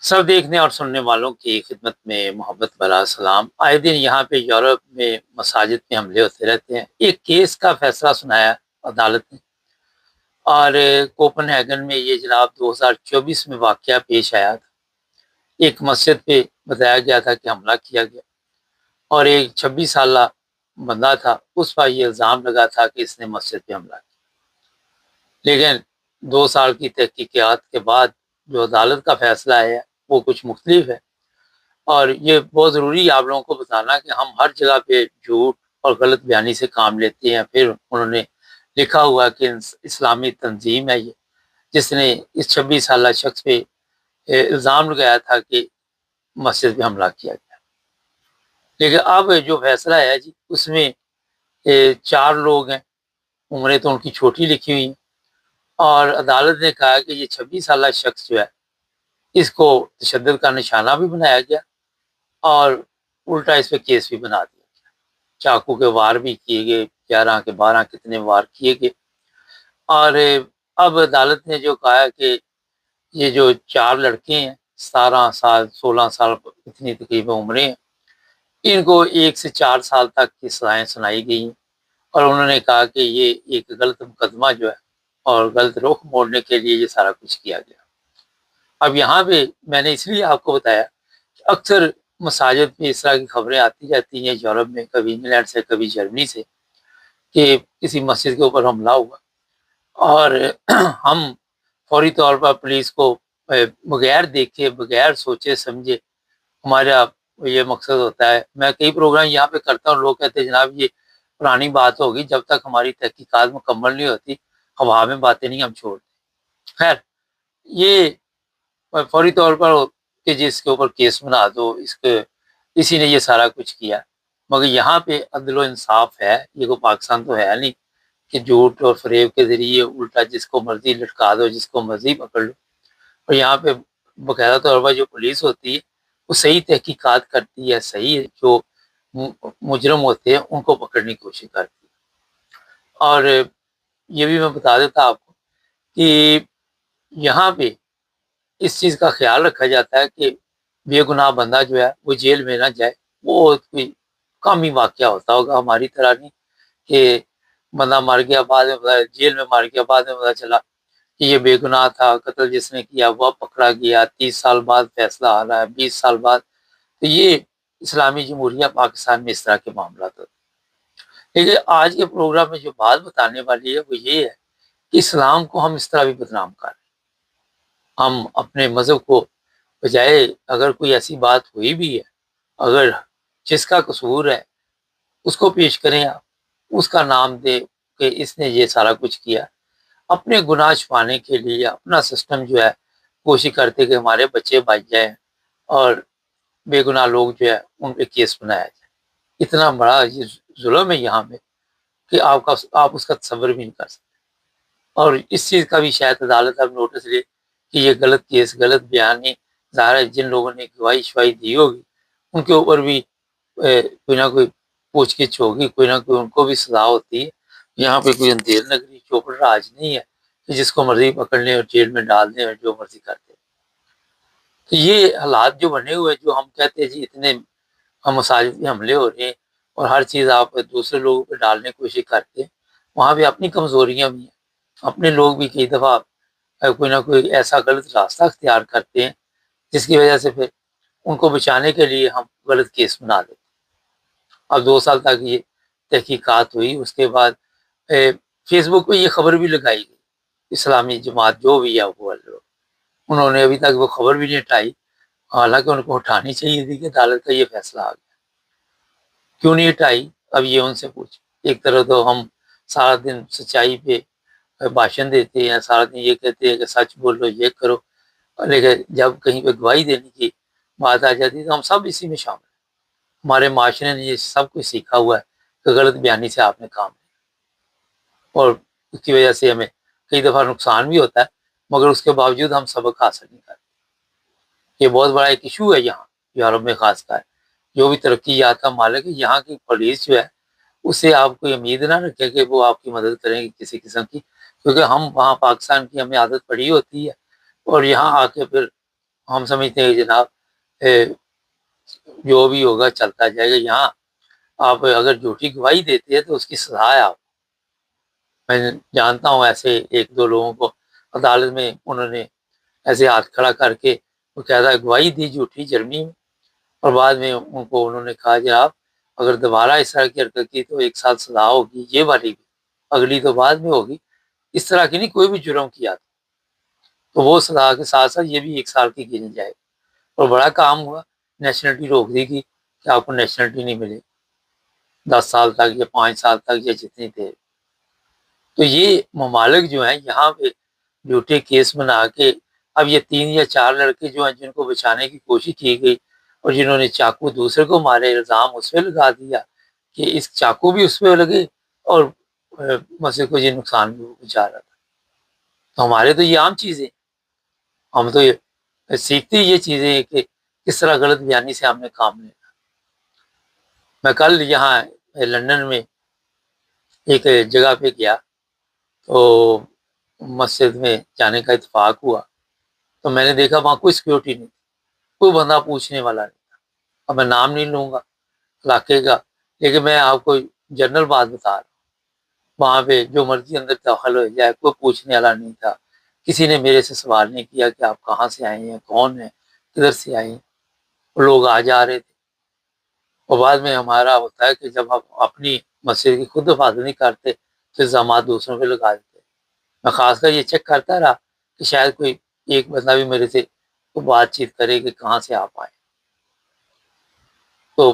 سب دیکھنے اور سننے والوں کی خدمت میں محبت بھرا سلام۔ آئے دن یہاں پہ یورپ میں مساجد میں حملے ہوتے رہتے ہیں۔ ایک کیس کا فیصلہ سنایا عدالت نے، اور کوپن ہیگن میں یہ جناب 2024 میں واقعہ پیش آیا تھا۔ ایک مسجد پہ بتایا گیا تھا کہ حملہ کیا گیا، اور ایک 26 سالہ بندہ تھا، اس پر یہ الزام لگا تھا کہ اس نے مسجد پہ حملہ کیا۔ لیکن 2 سال کی تحقیقات کے بعد جو عدالت کا فیصلہ ہے وہ کچھ مختلف ہے، اور یہ بہت ضروری ہے آپ لوگوں کو بتانا کہ ہم ہر جگہ پہ جھوٹ اور غلط بیانی سے کام لیتے ہیں۔ پھر انہوں نے لکھا ہوا کہ اسلامی تنظیم ہے یہ، جس نے اس 26 سالہ شخص پہ الزام لگایا تھا کہ مسجد پہ حملہ کیا گیا۔ لیکن اب جو فیصلہ ہے جی، اس میں 4 لوگ ہیں، عمریں تو ان کی چھوٹی لکھی ہوئی ہیں، اور عدالت نے کہا کہ یہ 26 سالہ شخص جو ہے اس کو تشدد کا نشانہ بھی بنایا گیا، اور الٹا اس پہ کیس بھی بنا دیا گیا۔ چاقو کے وار بھی کیے گئے، 11 کے 12 کتنے وار کیے گئے۔ اور اب عدالت نے جو کہا کہ یہ جو 4 لڑکے ہیں، 17 سال 16 سال اتنی تقریباً عمریں ہیں، ان کو 1 سے 4 سال تک کی سزائیں سنائی گئی ہیں، اور انہوں نے کہا کہ یہ ایک غلط مقدمہ جو ہے اور غلط رخ موڑنے کے لیے یہ سارا کچھ کیا گیا۔ اب یہاں پہ میں نے اس لیے آپ کو بتایا کہ اکثر مساجد پہ اس طرح کی خبریں آتی جاتی ہیں، یورپ میں کبھی انگلینڈ سے کبھی جرمنی سے، کہ کسی مسجد کے اوپر حملہ ہوا، اور ہم فوری طور پر پولیس کو بغیر دیکھے بغیر سوچے سمجھے، ہمارا یہ مقصد ہوتا ہے۔ میں کئی پروگرام یہاں پہ کرتا ہوں، لوگ کہتے ہیں جناب یہ پرانی بات ہوگی، جب تک ہماری تحقیقات مکمل نہیں ہوتی ہوا میں باتیں نہیں ہم چھوڑتے۔ خیر، یہ فوری طور پر کہ جس کے اوپر کیس بنا دو، اسی نے یہ سارا کچھ کیا، مگر یہاں پہ عدل و انصاف ہے، یہ کوئی پاکستان تو ہے نہیں کہ جھوٹ اور فریب کے ذریعے الٹا جس کو مرضی لٹکا دو، جس کو مرضی پکڑ لو۔ اور یہاں پہ باقاعدہ طور پر جو پولیس ہوتی ہے وہ صحیح تحقیقات کرتی ہے، صحیح جو مجرم ہوتے ہیں ان کو پکڑنے کی کوشش کرتی ہے۔ اور یہ بھی میں بتا دیتا آپ کو کہ یہاں پہ اس چیز کا خیال رکھا جاتا ہے کہ بے گناہ بندہ جو ہے وہ جیل میں نہ جائے۔ وہ کوئی کم ہی واقعہ ہوتا ہوگا، ہماری طرح نہیں کہ بندہ مر گیا بعد میں جیل میں مر گیا، بعد میں پتا چلا کہ یہ بے گناہ تھا، قتل جس نے کیا وہ پکڑا گیا، 30 سال بعد فیصلہ آ رہا ہے، 20 سال بعد۔ تو یہ اسلامی جمہوریہ پاکستان میں اس طرح کے معاملات ہوتے ہیں۔ لیکن آج کے پروگرام میں جو بات بتانے والی ہے وہ یہ ہے کہ اسلام کو ہم اس طرح بھی بدنام کر رہے ہیں۔ ہم اپنے مذہب کو بجائے، اگر کوئی ایسی بات ہوئی بھی ہے، اگر جس کا قصور ہے اس کو پیش کریں، آپ اس کا نام دے کہ اس نے یہ سارا کچھ کیا، اپنے گناہ چھپانے کے لیے اپنا سسٹم جو ہے کوشش کرتے کہ ہمارے بچے بچ جائیں، اور بے گناہ لوگ جو ہے ان پہ کیس بنایا جائے۔ اتنا بڑا یہ ظلم ہے یہاں میں کہ آپ اس کا تصور بھی نہیں کر سکتے۔ اور اس چیز کا بھی شاید عدالت اب نوٹس لے کہ یہ غلط کیس، غلط بیانی، ظاہر ہے جن لوگوں نے گواہی شواہی دی ہوگی ان کے اوپر بھی کوئی نہ کوئی پوچھ گچھ ہوگی، کوئی نہ کوئی ان کو بھی سزا ہوتی ہے۔ یہاں پہ کوئی اندھیر نگری چوپڑ راج نہیں ہے کہ جس کو مرضی پکڑ لیں اور جیل میں ڈال دیں اور جو مرضی کرتے۔ تو یہ حالات جو بنے ہوئے، جو ہم کہتے ہیں جی اتنے ہم مساجد پہ حملے ہو رہے ہیں اور ہر چیز آپ دوسرے لوگوں پہ ڈالنے کی کوشش کرتے ہیں، وہاں پہ اپنی کمزوریاں بھی ہیں۔ اپنے لوگ بھی کئی دفعہ کوئی نہ کوئی ایسا غلط راستہ اختیار کرتے ہیں جس کی وجہ سے پھر ان کو بچانے کے لیے ہم غلط کیس بنا دیتے ہیں۔ اب 2 سال تک یہ تحقیقات ہوئی، اس کے بعد فیس بک پہ یہ خبر بھی لگائی گئی، اسلامی جماعت جو بھی ہے وہ انہوں نے ابھی تک وہ خبر بھی نہیں ہٹائی، حالانکہ ان کو ہٹانی چاہیے تھی کہ عدالت کا یہ فیصلہ آ گیا، کیوں نہیں ہٹائی؟ اب یہ ان سے پوچھ۔ ایک طرف تو ہم سارا دن سچائی پہ بھاشن دیتے ہیں، سارا دن یہ کہتے ہیں کہ سچ بولو، یہ کرو، لیکن جب کہیں پہ گواہی دینے کی بات آ جاتی ہے تو ہم سب اسی میں شامل ہیں۔ ہمارے معاشرے نے یہ سب کچھ سیکھا ہوا ہے کہ غلط بیانی سے آپ نے کام لیا، اور اس کی وجہ سے ہمیں کئی دفعہ نقصان بھی ہوتا ہے، مگر اس کے باوجود ہم سبق حاصل نہیں کرتے۔ یہ بہت بڑا ایک ایشو ہے یہاں یورپ میں، خاص کر جو بھی ترقی یافتہ مالک ہے، یہاں کی پولیس جو ہے اس سے آپ کوئی امید نہ رکھیں کہ وہ آپ کی مدد کریں گے کسی قسم کی، کیونکہ ہم وہاں پاکستان کی ہمیں عادت پڑی ہوتی ہے، اور یہاں آ کے پھر ہم سمجھتے ہیں کہ جناب جو بھی ہوگا چلتا جائے گا. یہاں آپ اگر جھوٹی گواہی دیتے ہیں تو اس کی سزا ہے. آپ میں جانتا ہوں ایسے ایک دو لوگوں کو عدالت میں انہوں نے ایسے ہاتھ کھڑا کر کے وہ کہتا ہے گواہی دی جھوٹی جرمنی میں, اور بعد میں ان کو انہوں نے کہا کہ آپ اگر دوبارہ اس طرح کی حرکت کی تو 1 سال سزا ہوگی, یہ والی بھی, اگلی تو بعد میں ہوگی. اس طرح کی نہیں, کوئی بھی جرم کیا تو وہ سزا کے ساتھ ساتھ یہ بھی 1 سال کی گنی جائے. اور بڑا کام ہوا, نیشنلٹی روک دی گئی کہ آپ کو نیشنلٹی نہیں ملے 10 سال تک یا 5 سال تک یا جتنی تھے. تو یہ ممالک جو ہیں یہاں پہ جھوٹے کیس بنا کے اب یہ 3 یا 4 لڑکے جو ہیں جن کو بچانے کی کوشش کی گئی اور جنہوں نے چاقو دوسرے کو مارے, الزام اس پہ لگا دیا کہ اس چاقو بھی اس پہ لگے اور مسجد کو یہ نقصان بھی پہنچا رہا تھا. تو ہمارے تو یہ عام چیزیں, ہم تو سیکھتے یہ چیزیں کہ کس طرح غلط بیانی سے ہم نے کام لینا. میں کل یہاں لندن میں ایک جگہ پہ گیا تو مسجد میں جانے کا اتفاق ہوا, تو میں نے دیکھا وہاں کوئی سیکورٹی نہیں تھی, کوئی بندہ پوچھنے والا نہیں تھا. اب میں نام نہیں لوں گا علاقے کا, لیکن میں آپ کو جنرل بات بتا رہا ہوں. وہاں پہ جو مرضی اندر داخل ہو جائے, کوئی پوچھنے والا نہیں تھا. کسی نے میرے سے سوال نہیں کیا کہ آپ کہاں سے آئے ہیں, کون ہیں, کدھر سے آئے ہیں. لوگ آ جا رہے تھے. اور بعد میں ہمارا ہوتا ہے کہ جب ہم اپنی مسجد کی خود حفاظت نہیں کرتے تو الزامات دوسروں پہ لگا دیتے. میں خاص کر یہ چیک کرتا رہا کہ شاید کوئی ایک بندہ بھی میرے سے بات چیت کرے کہ کہاں سے آپ آئے. تو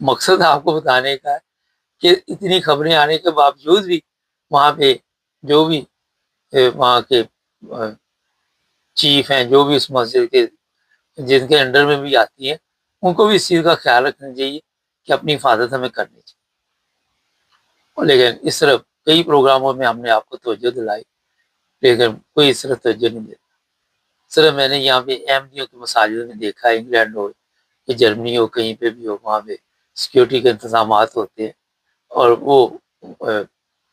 مقصد آپ کو بتانے کا ہے کہ اتنی خبریں آنے کے باوجود بھی وہاں پہ جو بھی وہاں کے چیف ہیں, جو بھی اس مسجد کے جن کے انڈر میں بھی آتی ہیں, ان کو بھی اس چیز کا خیال رکھنا چاہیے کہ اپنی حفاظت ہمیں کرنی چاہیے. لیکن اس طرح کئی پروگراموں میں ہم نے آپ کو توجہ دلائی, لیکن کوئی اس طرح توجہ نہیں دیتا. صرف میں نے یہاں پہ احمدیوں کی مساجد میں دیکھا, انگلینڈ ہو کہ جرمنی ہو, کہیں پہ بھی ہو, وہاں پہ سیکیورٹی کے انتظامات ہوتے ہیں اور وہ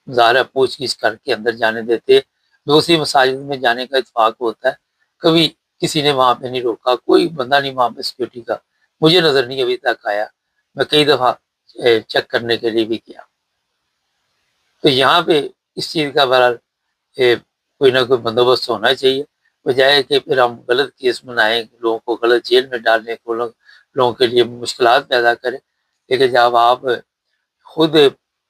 ظاہر پوچھ گچھ کر کے اندر جانے دیتے. دوسری مساجد میں جانے کا اتفاق ہوتا ہے, کبھی کسی نے وہاں پہ نہیں روکا, کوئی بندہ نہیں وہاں پہ سیکیورٹی کا مجھے نظر نہیں ابھی تک آیا. میں کئی دفعہ چیک کرنے کے لیے بھی کیا. تو یہاں پہ اس چیز کا بہرحال کوئی نہ کوئی بندوبست ہونا چاہیے, بجائے کہ پھر ہم غلط کیس بنائیں, لوگوں کو غلط جیل میں ڈالنے کو, لوگوں کے لیے مشکلات پیدا کریں. لیکن جب آپ خود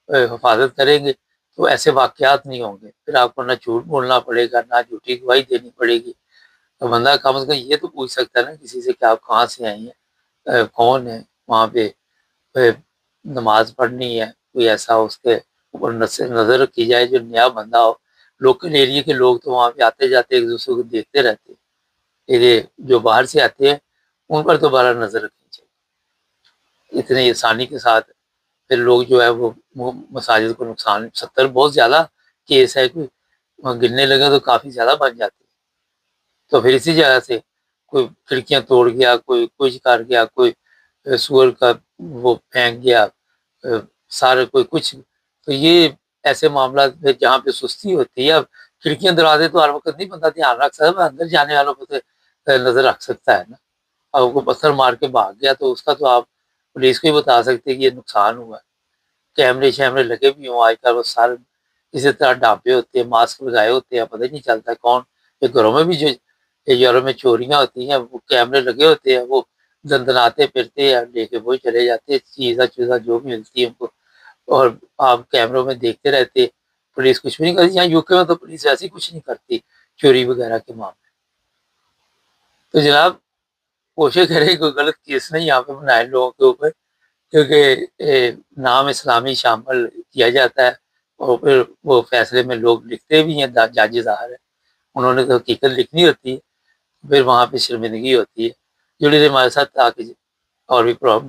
حفاظت کریں گے تو ایسے واقعات نہیں ہوں گے. پھر آپ کو نہ جھوٹ بولنا پڑے گا, نہ جھوٹی گواہی دینی پڑے گی. تو بندہ کم از کم یہ تو پوچھ سکتا ہے نا کسی سے کہ آپ کہاں سے آئی ہیں, کون ہے, وہاں پہ نماز پڑھنی ہے, کوئی ایسا اس کے اوپر نظر رکھی جائے جو نیا بندہ ہو. لوکل ایریے کے لوگ تو وہاں پہ آتے جاتے ایک دوسرے کو دیکھتے رہتے, یہ جو باہر سے آتے ہیں ان پر تو بارہ نظر رکھنی چاہیے. اتنے آسانی کے ساتھ پھر لوگ جو ہے وہ مساجد کو نقصان 70 بہت زیادہ کیس ہے, کوئی گننے لگے تو کافی زیادہ بن جاتے. تو پھر اسی جگہ سے کوئی کھڑکیاں توڑ گیا, کوئی کچھ کر گیا, کوئی سور کا وہ پھینک گیا, سارے کوئی کچھ. تو یہ ایسے معاملات میں جہاں پہ سستی ہوتی ہے, اب کھڑکیاں دروازے تو ہر وقت نہیں بندہ دھیان رکھ سکتا, اندر جانے والوں کو تو نظر رکھ سکتا ہے نا. اب کو پتھر مار کے بھاگ گیا تو اس کا تو آپ پولیس کو ہی بتا سکتے کہ یہ نقصان ہوا ہے. کیمرے شیمرے لگے بھی ہوں, آج کل وہ سارے اسی طرح ڈھانپے ہوتے ہیں, ماسک لگائے ہوتے ہیں, پتہ نہیں چلتا کون. یہ گھروں میں بھی جو یورپ میں چوریاں ہوتی ہیں وہ کیمرے لگے ہوتے ہیں, وہ دندناتے پھرتے ہیں, لے کے وہی چلے جاتے ہیں چیزاں جو بھی ملتی ہے ان کو, اور آپ کیمروں میں دیکھتے رہتے. پولیس کچھ بھی نہیں کرتی. یہاں UK میں تو پولیس ایسی کچھ نہیں کرتی چوری وغیرہ کے معاملے. تو جناب کوشش کرے کوئی غلط کیس نہیں یہاں پہ بنائے لوگوں کے اوپر, کیونکہ نام اسلامی شامل کیا جاتا ہے اور پھر وہ فیصلے میں لوگ لکھتے بھی ہیں, جج ظاہر ہے انہوں نے تو حقیقت لکھنی ہوتی ہے, پھر وہاں پہ شرمندگی ہوتی ہے. جڑے ہمارے ساتھ آ کے اور بھی پرابلم